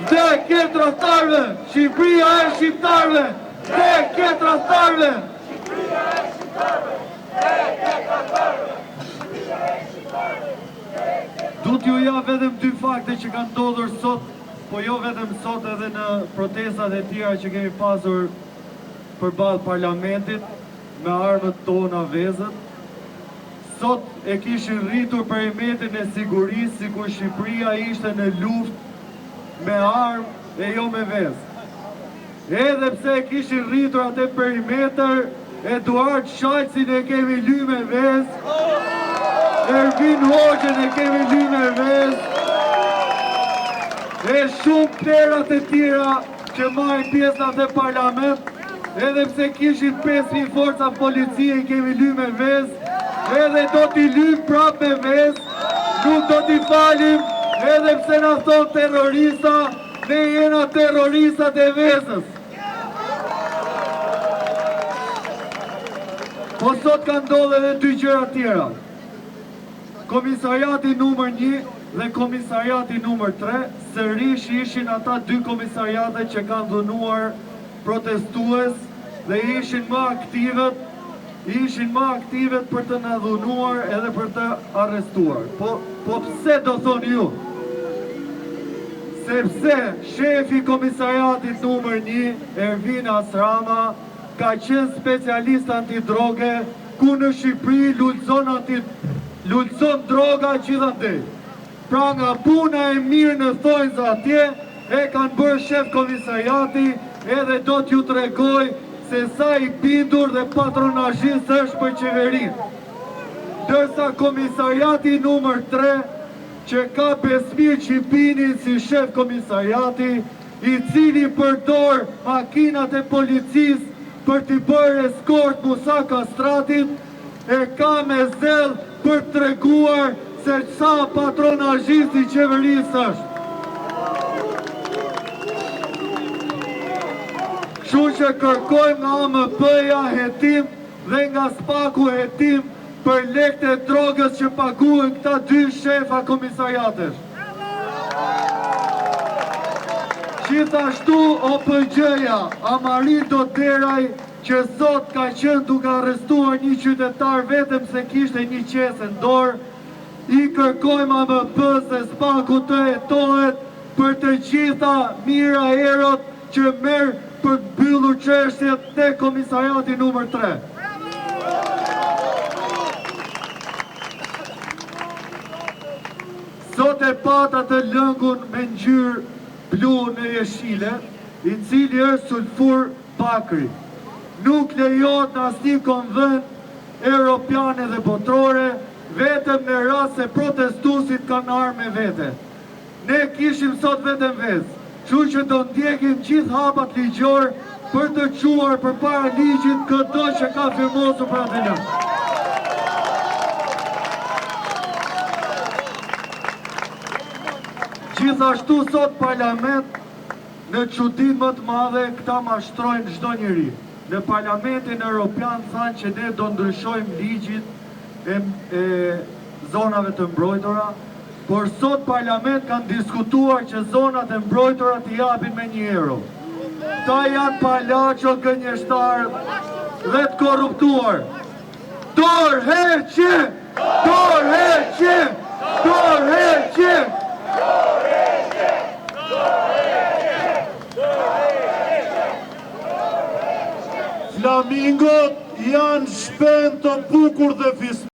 Vdekje tradhtarëve! Shqipëria e shqiptarëve! Vdekje tradhtarëve! Du t'ju ja vetëm dy fakte që kanë ndodhur sot, po jo vetëm sot edhe në protestat e tjera që kemi pasur përballë parlamentit me armët tona vezët. Sot e kishin rritur perimetrin e sigurisë, sikur Shqipëria ishte në luftë me armë e jo me vezë. Edhe pse e kishin rritur atë perimetër, Eduard Shajcin e kemi ly me vezë, Ervin Hoxhën e kemi ly me vezë, e shumë plerat e tjera që marrin pjesë në atë parlament, edhe pse kishin 5.000 forca policie i kemi ly me vezë, edhe do t'i lym prap me vezë, nuk do t'i falim, edhe pse na thon terrorista, ne jena terroristat e vezës. Po sot ka ndodhur edhe dy gjëra tjera. Komisariati numër 1 dhe komisariati numër 3, sërish ishin ata dy komisariate që kanë dhunuar protestues dhe ishin më aktivet për të na dhunuar edhe për të arrestuar. Po pse do thoni ju? Sepse shefi komisariatit numër 1, Ervin Asrama, ka qenë specialist antidroge, ku në Shqipëri lulëzon droga gjithandej. Pra nga puna e mirë në thonjza atje, e kanë bërë shef komisariati, edhe do t'ju tregoj se sa i bindur dhe patronazhist është për qeverinë. Dërsa komisariati numër 3, që ka Besmir Qipinin si shef komisariati, i cili përdor makinat e policisë për t'i bërë eskort Musa Kastratit, e ka me zell për treguar se sa patronazhist i qeverisë është. Kështu që kërkojmë nga AMP-ja hetim dhe nga Spaku hetim për lekët e drogës që paguhen këta dy shefa komisariatesh. Gjithashtu OPG-ja, Amarin Doderaj, që sot ka qenë duke arrestuar një qytetar vetëm se kishte një qese në dorë, i kërkojmë AMP-s dhe Spaku të hetohet për të gjitha mira erot që merr për të mbyllur çështjet te komisariati numër 3. Sot e pata të lëngun me ngjyrë blu në jeshile, i cili është sulfur bakri. Nuk lejohet në asnjë konvent europiane dhe botërore, vetëm në rast se protestuesit kanë armë me vete. Ne kishim sot vetëm vezë, kështu që do ndjekim gjithë hapat ligjor për të quar përpara ligjit këto që ka firmosur për atë lëng. Gjithashtu sot parlament në çuditën më të madhe këta mashtrojnë çdo njeri. Në Parlamentin Evropian thanë që ne do ndryshojmë ligjit e zonave të mbrojtura, por sot parlament kanë diskutuar që zonat e mbrojtura t'i japin me €1. Ta janë palaço gënjeshtar dhe të korruptuar. Dorë heqje! Dorë heqje! Dorë heqje! Flamingot janë shpend të bukur dhe